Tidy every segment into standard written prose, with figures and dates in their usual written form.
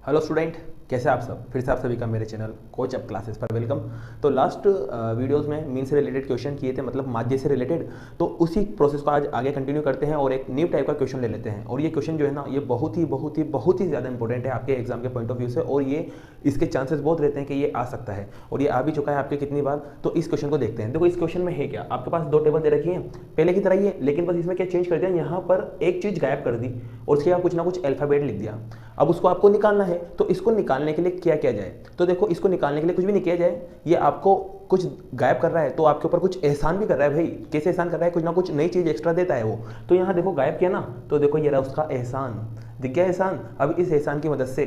Hello student, कैसे आप सब। फिर से आप सभी का मेरे चैनल कोच अप क्लासेस पर वेलकम। तो लास्ट वीडियोस में मीन से रिलेटेड क्वेश्चन किए थे, मतलब माध्य से रिलेटेड। तो उसी प्रोसेस को आज आगे कंटिन्यू करते हैं और एक न्यू टाइप का क्वेश्चन ले लेते हैं। और ये क्वेश्चन जो है ना, ये बहुत ही ज़्यादा इंपॉर्टेंट है आपके एग्जाम के पॉइंट ऑफ व्यू से। और ये इसके चांसेस बहुत रहते हैं कि ये आ सकता है, और ये आ भी चुका है आपके कितनी बार। तो इस क्वेश्चन को देखते हैं। देखो इस क्वेश्चन में है क्या, आपके पास दो टेबल दे रखी है पहले की तरह ही है, लेकिन बस इसमें क्या चेंज कर दिया, यहाँ पर एक चीज़ गायब कर दी और उसके यहाँ कुछ ना कुछ अल्फाबेट लिख दिया। अब उसको आपको निकालना है, तो इसको निकालने के लिए क्या किया जाए। तो देखो इसको निकालने के लिए कुछ भी नहीं किया जाए, ये आपको कुछ गायब कर रहा है तो आपके ऊपर कुछ एहसान भी कर रहा है भाई। कैसे एहसान कर रहा है, कुछ ना कुछ नई चीज एक्स्ट्रा देता है वो। तो यहाँ देखो गायब किया ना, तो देखो ये रहा उसका एहसान, दिख गया एहसान। अब इस एहसान की मदद से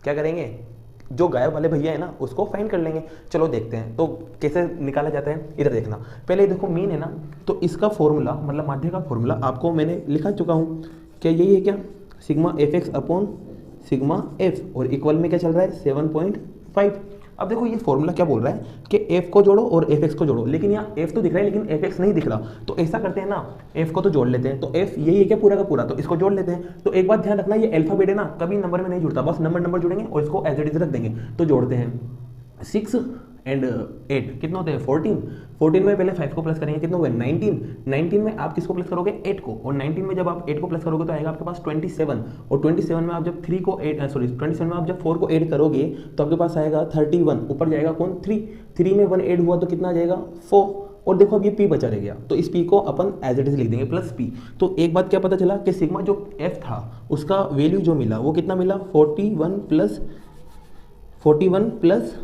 क्या करेंगे, जो गायब वाले भैया है ना उसको फाइंड कर लेंगे। चलो देखते हैं तो कैसे निकाला जाता है। इधर देखना, पहले देखो मीन है ना, तो इसका फॉर्मूला मतलब माध्य का फॉर्मूला आपको मैंने लिखा चुका हूँ। क्या यही है क्या, sigma F x upon sigma F, और इक्वल में क्या चल रहा है 7.5। अब देखो ये फॉर्मूला क्या बोल रहा है कि एफ को जोड़ो और एफ एक्स को जोड़ो, लेकिन यहाँ एफ तो दिख रहा है लेकिन एफ एक्स नहीं दिख रहा। तो ऐसा करते हैं ना, एफ को तो जोड़ लेते हैं। तो एफ यही है क्या पूरा का पूरा, तो इसको जोड़ लेते हैं। तो एक बात ध्यान रखना, ये अल्फाबेट है ना, कभी नंबर में नहीं जुड़ता, बस नंबर जुड़ेंगे और इसको एज इट इज रख देंगे। तो जोड़ते हैं 6 एंड 8 कितना होते हैं 14 में पहले 5 को प्लस करेंगे, कितना हुआ 19 में आप किसको प्लस करोगे 8 को, और 19 में जब आप 8 को प्लस करोगे तो आएगा आपके पास 27, और 27 में आप जब 27 में आप जब 4 को ऐड करोगे तो आपके पास आएगा 31, ऊपर जाएगा कौन 3 में 1 ऐड हुआ तो कितना आ जाएगा 4। और देखो अब ये p बचा रह गया, तो इस p को अपन एज इट इज लिख देंगे प्लस p। तो एक बात क्या पता चला कि सिग्मा जो f था उसका वैल्यू जो मिला वो कितना मिला 41 प्लस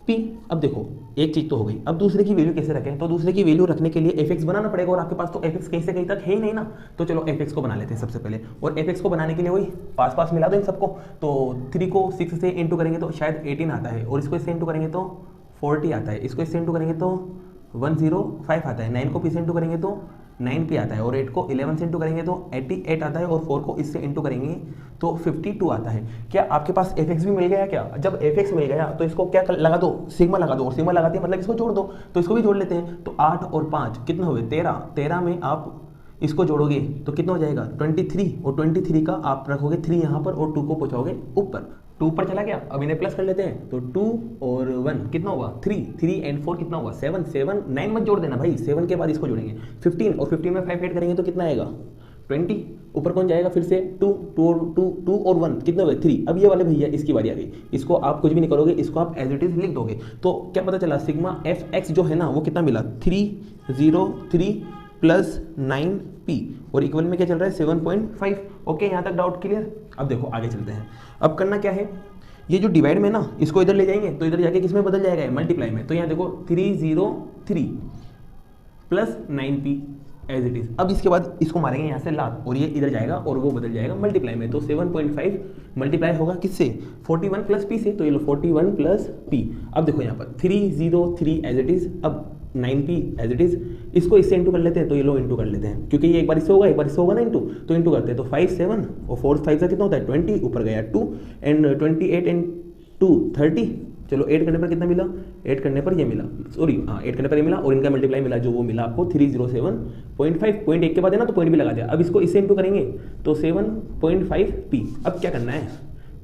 p। अब देखो एक चीज तो हो गई, अब दूसरे की वैल्यू कैसे रखें। तो दूसरे की वैल्यू रखने के लिए एफ एक्स बनाना पड़ेगा, और आपके पास तो एफ एक्स कहीं से कहीं तक है ही नहीं ना। तो चलो एफ एक्स को बना लेते हैं सबसे पहले, और एफ एक्स को बनाने के लिए वही पास मिला दो इन सबको। तो 3 को 6 से इंटू करेंगे तो शायद 18 आता है, और इसको इससे इंटू करेंगे तो 40 आता है, इसको इससे इंटू करेंगे तो 105 आता है, 9 को p से इंटू करेंगे तो 9p आता है, और 8 को 11 से इंटू करेंगे तो 88 आता है, और 4 को इससे इंटू करेंगे तो 52 आता है। क्या आपके पास एफ एक्स भी मिल गया क्या। जब एफ एक्स मिल गया तो इसको क्या लगा दो, सिग्मा लगा दो, और सिग्मा लगाते हैं मतलब इसको जोड़ दो। तो इसको भी जोड़ लेते हैं। तो 8 और 5 कितना हुए 13 में आप इसको जोड़ोगे तो कितना हो जाएगा 23, और 23 का आप रखोगे 3 यहाँ पर और 2 को पहुँचाओगे ऊपर, 2 ऊपर चला गया। अब इन्हें प्लस कर लेते हैं, तो 2 और 1 कितना हुआ 3 एंड 4 कितना हुआ 7 9 मत जोड़ देना भाई, 7 के बाद इसको जोड़ेंगे 15, और 15 में 5 ऐड करेंगे तो कितना आएगा 20, ऊपर कौन जाएगा फिर से 2 और 1 कितना हुआ 3। अब ये वाले भैया इसकी बारी आ गई, इसको आप कुछ भी नहीं करोगे, इसको आप एज इट इज लिख दोगे। तो क्या पता चला सिग्मा एफ एक्स जो है ना वो कितना मिला 303 प्लस 9p, और इक्वल में क्या चल रहा है 7.5। ओके, यहाँ तक डाउट क्लियर। अब देखो आगे चलते हैं। अब करना क्या है, ये जो डिवाइड में ना इसको इधर ले जाएंगे तो इधर जाके किस में बदल जाएगा मल्टीप्लाई में। तो यहाँ देखो 303 plus 9p as it is. अब इसके बाद इसको मारेंगे यहाँ से लात, और ये इधर जाएगा और वो बदल जाएगा मल्टीप्लाई में। तो 7.5 मल्टीप्लाई होगा किससे 41 प्लस p से, तो ये लो 41 प्लस p। अब देखो यहाँ पर 303 एज इट इज, अब 9p एज इट इज, इसको इससे इंटू कर लेते हैं। तो ये लो इंटू कर लेते हैं, क्योंकि ये एक बार इससे होगा एक बार इससे होगा ना इंटू, तो इंटू करते हैं। तो 5 7 और 4 5 का कितना होता है 20, ऊपर गया 2 एंड 28 एंड 2 30। चलो 8 करने पर कितना मिला, 8 करने पर ये मिला, सॉरी हाँ 8 करने पर ये मिला, और इनका मल्टीप्लाई मिला जो वो मिला आपको 307.5। पॉइंट एक के बाद है ना तो पॉइंट भी लगा दिया। अब इसको इससे इंटू करेंगे तो 7.5p। अब क्या करना है,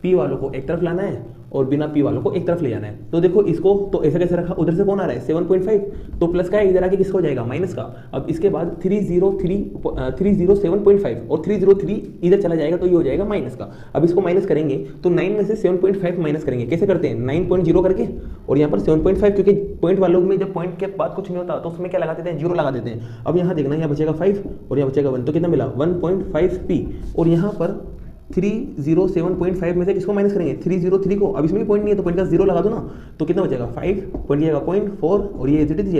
p वालों को एक तरफ लाना है और बिना p वालों को एक तरफ ले जाना है। तो देखो इसको तो ऐसा कैसे रखा, उधर से कौन आ रहा है 7.5, तो प्लस का है, इधर आके किसका हो जाएगा माइनस का। अब इसके बाद 307.5 और 303 इधर चला जाएगा तो ये हो जाएगा माइनस का। अब इसको माइनस करेंगे तो 9 में से 7.5 माइनस करेंगे, कैसे करते हैं 9.0 करके, और यहाँ पर 7.5, क्योंकि पॉइंट वालों में जब पॉइंट के बाद कुछ नहीं होता तो उसमें क्या लगा देते हैं 0 लगा देते हैं। अब यहाँ देखना, यहाँ बचेगा 5 और यहाँ बचेगा 1, तो कितना मिला 1.5p, और यहाँ पर 307.5 में से किसको माइनस करेंगे 303 को। अब इसमें भी पॉइंट नहीं है तो पॉइंट का 0 लगा दो ना, तो कितना बचेगा 5, पॉइंट जाएगा 0.4, और ये एज इट इज।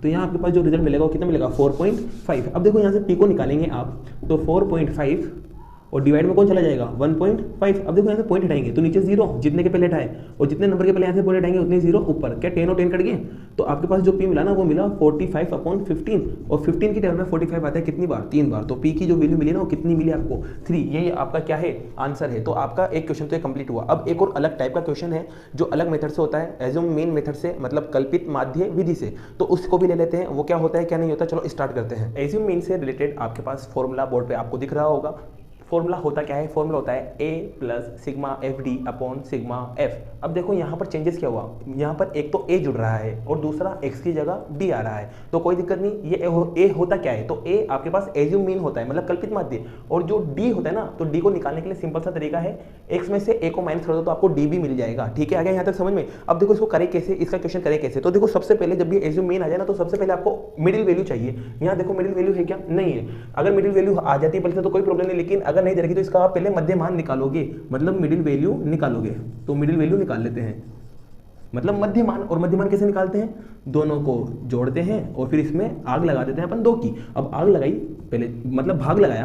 तो यहाँ आपके पास जो रिजल्ट मिलेगा वो कितना मिलेगा 4.5। अब देखो यहाँ से p को निकालेंगे आप, तो 4.5 और डिवाइड में कौन चला जाएगा 1.5। अब देखो यहाँ से पॉइंट हटाएंगे तो नीचे 0, जितने के पहले हटाए, और जितने नंबर के पहले यहाँ से पॉइंट हटाएंगे उतने 0 ऊपर, क्या 10 और 10 कट गए। तो आपके पास जो p मिला ना वो मिला 45/15, और 15 की टेबल में 45 आता है कितनी बार 3 बार। तो p की जो वैल्यू मिली ना वो कितनी मिली आपको 3। ये आपका क्या है आंसर है। तो आपका एक क्वेश्चन तो कंप्लीट हुआ। अब एक और अलग टाइप का क्वेश्चन है जो अलग मेथड से होता है, एज्यूम मेन मेथड से, मतलब कल्पित माध्य विधि से। तो उसको भी ले लेते हैं, वो क्या होता है क्या नहीं होता। चलो स्टार्ट करते हैं। एज्यूम मेन से रिलेटेड आपके पास फॉर्मूला बोर्ड पे आपको दिख रहा होगा। फॉर्मूला होता क्या है, फॉर्मूला होता है a plus sigma F D upon sigma F. अब देखो यहाँ पर चेंजेस क्या हुआ, यहाँ पर एक तो a जुड़ रहा है और दूसरा x की जगह d आ रहा है, तो कोई दिक्कत नहीं। ये a होता क्या है, तो a आपके पास एज्यूम मीन होता है, मतलब कल्पित माध्य, और जो d होता है ना, तो d को निकालने के लिए सिंपल सा तरीका है, x में से a को माइनस कर दो तो आपको d भी मिल जाएगा। ठीक है, आ गया यहाँ तक समझ में। अब देखो इसको करे कैसे, इसका क्वेश्चन करे कैसे, तो देखो सबसे पहले जब भी एज्यूम मीन आ जाए ना, तो सबसे पहले आपको मिडिल वैल्यू चाहिए। यहाँ देखो मिडिल वैल्यू है क्या, नहीं है। अगर मिडिल वैल्यू आ जाती है पहले से तो कोई प्रॉब्लम नहीं, लेकिन अगर नहीं रहेगी तो इसका आप पहले मध्य मान निकालोगे, मतलब मिडिल वैल्यू निकालोगे। तो मिडिल वैल्यू निकाल लेते हैं, मतलब मध्य मान। और मध्य मान कैसे निकालते हैं, दोनों को जोड़ते हैं और फिर इसमें आग लगा देते हैं अपन 2 की। अब आग लगाई पहले, मतलब भाग लगाया,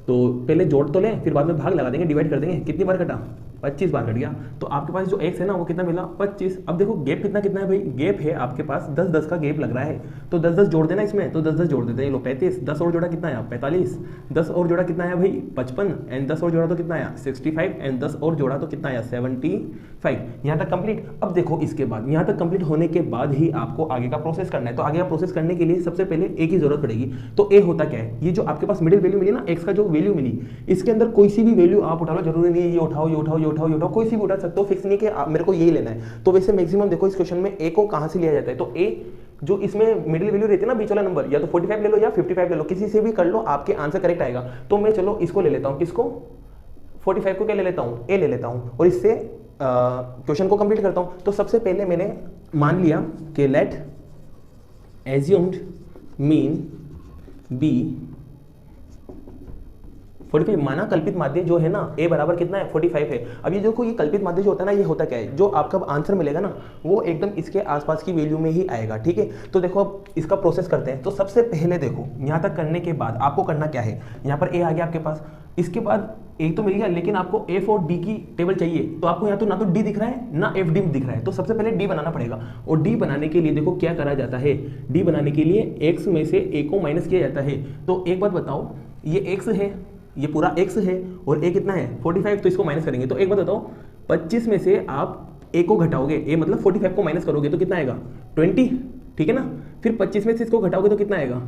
तो पहले जोड़ तो लें, फिर बाद में भाग लगा देंगे, डिवाइड कर देंगे। कितनी बार कटा, 25 बार कट गया। तो आपके पास जो x है ना वो कितना मिला, 25। अब देखो गैप कितना कितना है भाई, गैप है आपके पास 10-10 का गैप लग रहा है, तो 10-10 जोड़ देना इसमें, तो 10-10 जोड़ देते हैं। लो 35, 10 और जोड़ा कितना आया 45, 10 और जोड़ा कितना आया भाई 55, एंड 10 और जोड़ा तो कितना आया 65, एंड 10 और जोड़ा तो कितना आया 75। यहाँ तक कंप्लीट। अब देखो इसके बाद, यहाँ तक कंप्लीट होने के बाद ही आपको आगे का प्रोसेस करना है। तो आगे का प्रोसेस करने के लिए सबसे पहले a की जरूरत पड़ेगी। तो a होता क्या है, ये जो आपके पास मिडिल वैल्यू मिली ना, x का जो वैल्यू मिली, इसके अंदर कोई सी भी वैल्यू आप उठा लो, जरूरी नहीं है ये उठाओ ये उठाओ ये उठाओ ये उठाओ, कोई सी भी उठा सकते हो, फिक्स नहीं कि मेरे को यही लेना है। तो वैसे मैक्सिमम देखो इस क्वेश्चन में a को कहां से लिया जाता है, तो a जो इसमें मिडिल वैल्यू रहती है ना, बीच वाला नंबर, या तो 45 ले लो या 55 ले लो, किसी से भी कर लो, आपके आंसर करेक्ट आएगा। तो मैं चलो इसको ले लेता हूं, किसको, 45 को क्या ले लेता हूं, a ले लेता हूं, और इससे क्वेश्चन को कंप्लीट करता हूं। तो सबसे पहले मैंने मान लिया कि लेट एज्यूम्ड मीन बी 45, माना कल्पित माध्य जो है ना a बराबर कितना है 45 है। अब ये देखो ये कल्पित माध्य जो होता है ना, ये होता क्या है, जो आपका आंसर मिलेगा ना वो एकदम इसके आसपास की वैल्यू में ही आएगा। ठीक है, तो देखो अब इसका प्रोसेस करते हैं। तो सबसे पहले देखो यहाँ तक करने के बाद आपको करना क्या है, यहाँ पर a आ गया आपके पास, इसके बाद एक तो मिल गया, लेकिन आपको f और d की टेबल चाहिए। तो आपको यहाँ तो ना तो d दिख रहा है ना f d दिख रहा है, तो सबसे पहले d बनाना पड़ेगा। और d बनाने के लिए देखो क्या करा जाता है, d बनाने के लिए x में से a को माइनस किया जाता है। तो एक बात बताओ, ये x है, ये पूरा x है, और a कितना है 45, तो इसको माइनस करेंगे। तो एक बात बताओ, 25 में से आप a को घटाओगे, a मतलब 45 को माइनस करोगे तो कितना आएगा 20, ठीक है ना। फिर 25 में से इसको घटाओगे तो कितना आएगा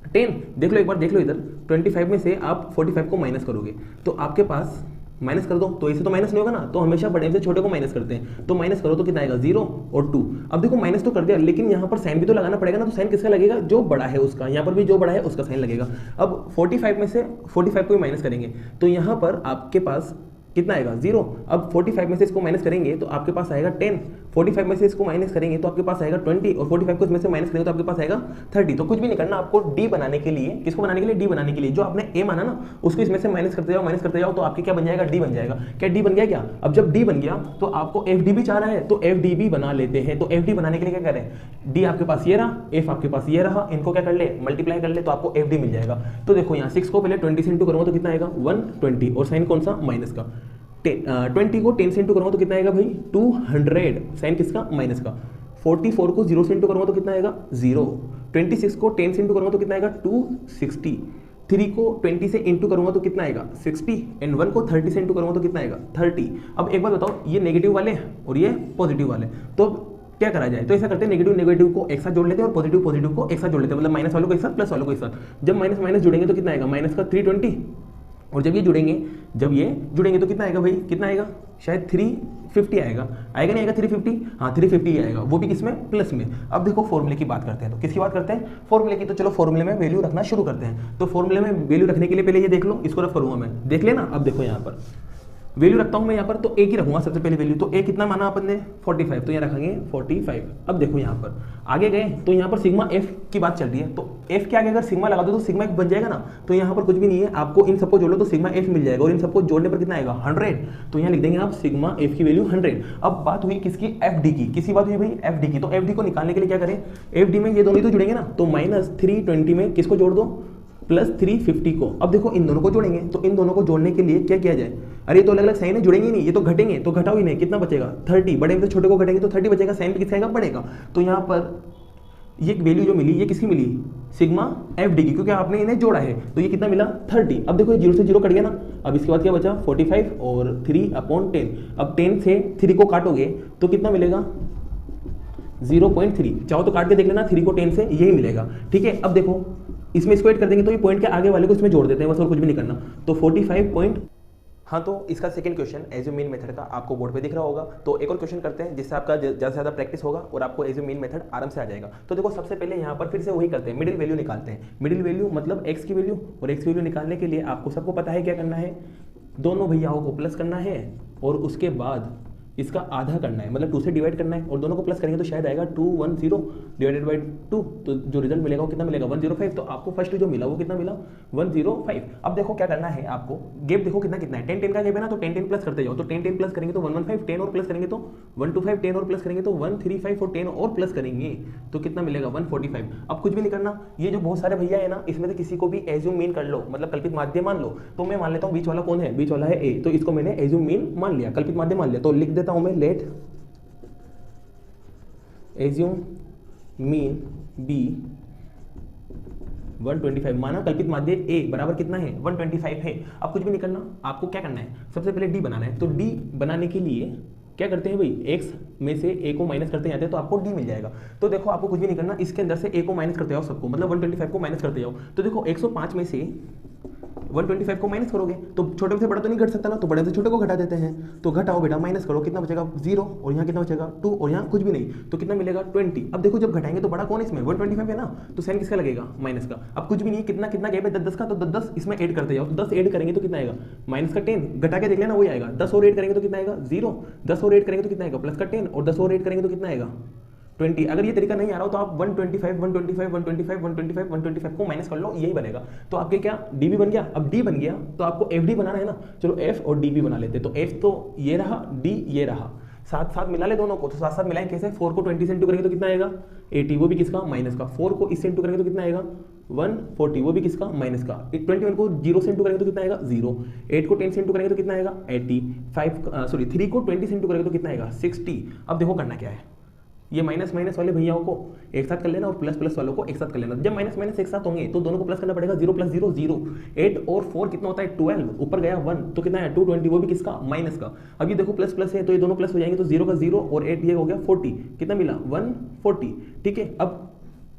10। देख लो एक बार, देख लो इधर, 25 में से आप 45 को माइनस करोगे तो आपके पास, माइनस कर दो तो ऐसे तो माइनस नहीं होगा ना, तो हमेशा बड़े से छोटे को माइनस करते हैं। तो माइनस करो तो कितना आएगा 0 और 2। अब देखो माइनस तो कर दिया, लेकिन यहाँ पर साइन भी तो लगाना पड़ेगा ना, तो साइन किसका लगेगा, जो बड़ा है उसका। यहाँ पर भी जो बड़ा है उसका साइन लगेगा। अब 45 में से 45 को भी माइनस करेंगे तो यहाँ पर आपके पास कितना आएगा 0। अब 45 में से इसको माइनस करेंगे तो आपके पास आएगा 10, 45 में से इसको माइनस करेंगे तो आपके पास आएगा 20, और 45 को इसमें से माइनस करेंगे तो आपके पास आएगा 30। तो कुछ भी नहीं करना आपको, d बनाने के लिए, किसको बनाने के लिए, d बनाने के लिए, जो आपने a माना ना उसको इसमें से माइनस करते जाओ तो आपके क्या बन जाएगा, d बन जाएगा। क्या d बन गया क्या, अब जब d बन गया तो आपको fd भी चाह रहा है, तो fd भी बना लेते हैं। तो fd बनाने के लिए क्या करें, d आपके पास ये रहा, f आपके पास ये रहा, इनको क्या कर ले, मल्टीप्लाई कर ले, तो आपको fd मिल जाएगा। तो देखो यहाँ 6 को पहले 20 से इंटू करूंगा तो कितना आएगा 120, और साइन कौन सा, माइनस का। 20 को 10 से इंटू करूंगा तो कितना आएगा भाई 200, साइन किसका, माइनस का। 44 को 0 से इंटू करूंगा तो कितना आएगा 0। 26 को 10 से इंटू करूंगा तो कितना आएगा 260। 3 को 20 से इंटू करूंगा तो कितना आएगा 60, एंड 1 को 30 से इंटू करूंगा तो कितना आएगा 30। अब एक बात बताओ, ये नेगेटिव वाले और ये पॉजिटिव वाले, तो क्या करा जाए, तो ऐसा करते हैं नेगेटिव नेगेटिव को एक साथ जोड़ लेते हैं और पॉजिटिव पॉजिटिव को एक साथ जोड़ लेते हैं, मतलब माइनस वालों को एक साथ प्लस वालों को एक साथ। जब माइनस माइनस जुड़ेंगे तो कितना आएगा, माइनस का 320, और जब ये जुड़ेंगे तो कितना आएगा भाई, कितना आएगा, शायद 350 आएगा नहीं आएगा 350, हाँ 350 ही आएगा, वो भी किसमें, प्लस में। अब देखो फॉर्मूले की बात करते हैं, तो किसकी बात करते हैं, फॉर्मूले की। तो चलो फॉर्मूले में वैल्यू रखना शुरू करते हैं। तो फॉर्मूले में वैल्यू रखने के लिए पहले ये देख लो, इसको रख करूंगा मैं, देख लेना। अब देखो यहाँ पर वैल्यू रखता हूं मैं यहाँ पर, तो a की रखूंगा सबसे पहले वैल्यू। तो a कितना माना अपन ने 45, तो यहाँ रखेंगे 45। अब देखो यहाँ पर आगे गए तो यहाँ पर सिग्मा f की बात चल रही है, तो f के आगे अगर सिग्मा लगा दो तो सिग्मा f बन जाएगा ना। तो यहाँ पर कुछ भी नहीं है, आपको इन सबको जोड़ लो तो सिग्मा f मिल जाएगा, और इन सबको जोड़ने पर कितना आएगा 100। तो यहाँ लिख देंगे आप सिग्मा f की वैल्यू 100। अब बात हुई किसकी, fd की, किसी बात हुई भाई fd की। तो fd को निकालने के लिए क्या करें, fd में ये दोनों तो जुड़ेंगे ना, तो -320 में किसको जोड़ दो, +350 को। अब देखो इन दोनों को जोड़ेंगे, तो इन दोनों को जोड़ने के लिए क्या किया जाए, अरे ये तो अलग अलग साइन है, जुड़ेंगे नहीं, ये तो घटेंगे, तो घटाओ ही नहीं, कितना बचेगा 30, बड़े में से छोटे को घटेंगे तो 30 बचेगा, साइन भी किसका आएगा, बढ़ेगा। तो यहाँ पर ये वैल्यू जो मिली ये किसकी मिली, सिग्मा fd की, क्योंकि आपने इन्हें जोड़ा है, तो ये कितना मिला 30। अब देखो ये 0 से 0 कट गया ना, अब इसके बाद क्या बचा 45 और 3/10। अब 10 से 3 को काटोगे तो कितना मिलेगा 0.3, चाहो तो काट के देख लेना, 3 को 10 से यही मिलेगा, ठीक है। अब देखो इसमें इसको ऐड कर देंगे तो ये पॉइंट के आगे वाले को इसमें जोड़ देते हैं, बस और कुछ भी नहीं करना। तो 45 पॉइंट। हाँ, तो इसका second question assume mean method का आपको बोर्ड पे दिख रहा होगा। तो एक और क्वेश्चन करते हैं जिससे आपका ज़्यादा से ज़्यादा प्रैक्टिस होगा और आपको एज्यूम मीन मेथड आराम से आ जाएगा। तो देखो सबसे पहले यहाँ पर फिर से वही करते हैं, मिडिल वैल्यू निकालते हैं। मिडिल वैल्यू मतलब एक्स की वैल्यू, और एक्स की वैल्यू निकालने के लिए आपको सबको पता है क्या करना है, दोनों भैयाओं को प्लस करना है और उसके बाद इसका आधा करना है, मतलब 2 से डिवाइड करना है, और दोनों को प्लस करेंगे तो शायद आएगा 210 डिवाइडेड बाई 2, तो जो रिजल्ट मिलेगा वो कितना मिलेगा 105। तो आपको फर्स्ट जो मिला वो कितना मिला 105। अब देखो क्या करना है आपको, गैप देखो कितना कितना है, 10 का गैप है ना, तो 10 प्लस करते जाओ। तो 10 प्लस करेंगे तो 115, 10 और प्लस करेंगे तो 125, 10 और प्लस करेंगे तो 135, और 10 और प्लस करेंगे तो कितना मिलेगा 145। अब कुछ भी नहीं करना, ये जो बहुत सारे भैया है ना, इसमें से किसी को भी एज्यूम मीन कर लो, मतलब कल्पित माध्य मान लो। तो मैं मान लेता हूँ बीच वाला कौन है, बीच वाला है ए, तो इसको मैंने एज्यूम मीन मान लिया, कल्पित माध्य मान लिया। तो लिख देता हूं मैं लेट एज्यूम मीन बी 125, माना कल्पित माध्य ए बराबर कितना है 125 है। अब कुछ भी नहीं करना, आपको क्या करना है, सबसे पहले डी बनाना है। तो डी बनाने के लिए क्या करते हैं भाई, एक्स में से ए को माइनस करते जाते हैं तो आपको डी मिल जाएगा। तो देखो आपको कुछ भी नहीं करना, इसके अंदर से ए को माइनस करते जाओ सबको, मतलब 125 को माइनस करते जाओ। तो देखो 105 में से 125 को माइनस करोगे तो छोटे से बड़ा तो नहीं घट सकता ना, तो बड़े से छोटे को घटा देते हैं। तो घटाओ बेटा, माइनस करो, कितना बचेगा 0, और यहाँ कितना बचेगा 2, और यहाँ कुछ भी नहीं, तो कितना मिलेगा 20। अब देखो जब घटाएंगे तो बड़ा कौन है इसमें 125 है ना, तो साइन किसका लगेगा माइनस का। अब कुछ भी नहीं, कितना कितना गैप है 10 का, तो 10 इसमें ऐड करते जाओ। तो 10 ऐड करेंगे तो कितना आएगा माइनस का 10, घटा के देख लेना वही आएगा। 10 और ऐड करेंगे तो कितना आएगा 0, 10 और ऐड करेंगे तो कितना आएगा प्लस का 10, और 10 और ऐड करेंगे तो कितना आएगा 20। अगर ये तरीका नहीं आ रहा हो तो आप 125 को माइनस कर लो, यही बनेगा। तो आपके क्या डी भी बन गया। अब डी बन गया तो आपको एफ डी बनाना है ना, चलो एफ और डी भी बना लेते। तो एफ तो ये रहा, डी ये रहा, साथ साथ मिला ले दोनों को। तो साथ साथ मिलाएं कैसे, 4 को 20 से इंटू करेंगे तो कितना आएगा 80, वो भी किसका माइनस का। 4 को इससे इंटू करेंगे तो कितना आएगा 140, वो भी किसका माइनस का। 21 को 0 से इंटू करेंगे तो कितना आएगा 0, 8 को 10 से इंटू करेंगे तो कितना आएगा 80, 3 को 20 से इंटू करेंगे तो कितना आएगा 60। अब देखो करना क्या है, ये माइनस माइनस वाले भैयाओं को एक साथ कर लेना और प्लस प्लस वालों को एक साथ कर लेना। जब माइनस माइनस एक साथ होंगे तो दोनों को प्लस करना पड़ेगा, 0 प्लस 0 0, 8 और 4 कितना होता है 12, ऊपर गया 1 तो कितना है 220, वो भी किसका माइनस का। अब ये देखो प्लस प्लस है तो ये दोनों प्लस हो जाएंगे, तो 0 का 0 और 8 ये हो गया 40, कितना मिला 140। ठीक है, अब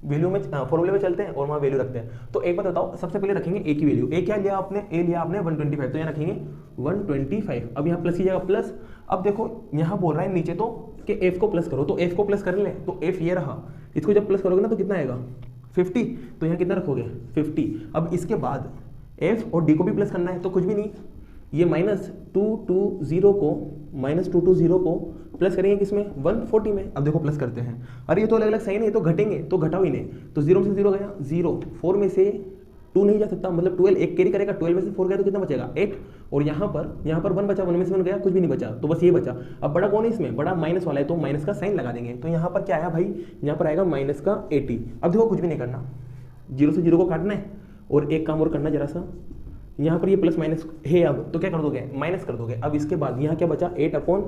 वैल्यू में फॉर्मूले में चलते हैं और वहाँ वैल्यू रखते हैं। तो एक बात बताओ, सबसे पहले रखेंगे ए की वैल्यू। ए क्या लिया आपने, ए लिया आपने 125, तो यहाँ रखेंगे 125। अब यहाँ प्लस की जगह प्लस। अब देखो यहाँ बोल रहा है नीचे तो कि एफ को प्लस करो, तो एफ को प्लस कर ले, तो एफ ये रहा, इसको जब प्लस करोगे ना तो कितना आएगा 50, तो यहाँ कितना रखोगे 50। अब इसके बाद एफ और डी को भी प्लस करना है, तो कुछ भी नहीं, ये -220 को प्लस करेंगे किसमें 140 में। अब देखो प्लस करते हैं, अरे ये तो अलग अलग सही नहीं, तो घटेंगे तो घटाओ ही नहीं। तो 0 में से 0 गया 0, 4 में से 2 नहीं जा सकता, मतलब 12 एक कैरी करेगा, 12 में से 4 गया तो कितना बचेगा 8, और यहाँ पर 1 बचा, 1 में से 1 गया, कुछ भी नहीं बचा, तो बस ये बचा। अब बड़ा कौन है इसमें, बड़ा माइनस वाला है, तो माइनस का साइन लगा देंगे। तो यहाँ पर क्या आया भाई, यहाँ पर आएगा माइनस का 80। अब देखो कुछ भी नहीं करना, 0 से 0 को काटना है, और एक काम और करना जरा सा, यहाँ पर ये प्लस माइनस है, अब तो क्या कर दोगे माइनस कर दोगे। अब इसके बाद यहाँ क्या बचा 8/5।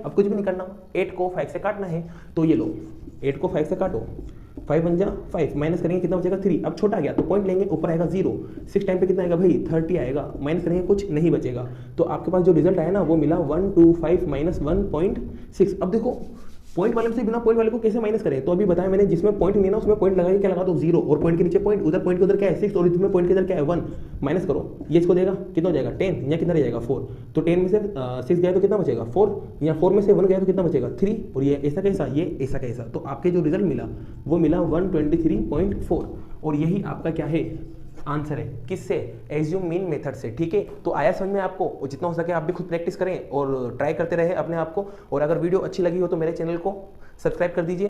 अब कुछ भी नहीं करना, 8 को 5 से काटना है, तो ये लो 8 को 5 से काटो, 5 बन जा 5, माइनस करेंगे कितना बचेगा 3। अब छोटा गया तो पॉइंट लेंगे, ऊपर आएगा 0, 6 टाइम पे कितना आएगा भाई 30 आएगा, माइनस करेंगे कुछ नहीं बचेगा। तो आपके पास जो रिजल्ट आया ना वो मिला 125 - 1.6। अब देखो पॉइंट वाले से बिना पॉइंट वाले को कैसे माइनस करें, तो अभी बताया मैंने, जिसमें पॉइंट नहीं ना उसमें पॉइंट लगा के क्या लगा दो 0, और पॉइंट के नीचे पॉइंट, उधर पॉइंट के उधर क्या है 6, और इसमें पॉइंट के इधर क्या है 1, माइनस करो, ये इसको देगा कितना हो जाएगा 10, यहाँ कितना रह जाएगा 4, तो 10 में से 6 गया तो कितना बचेगा 4, यहाँ 4 में से 1 गया तो कितना बचेगा 3, और ये ऐसा कैसा, ये ऐसा कैसा। तो आपके जो रिजल्ट मिला वो मिला 123.4, और यही आपका क्या है आंसर है, किससे एज्यूम मीन मेथड से। ठीक है, तो आया समझ में आपको, और जितना हो सके आप भी खुद प्रैक्टिस करें और ट्राई करते रहे अपने आप को। और अगर वीडियो अच्छी लगी हो तो मेरे चैनल को सब्सक्राइब कर दीजिए।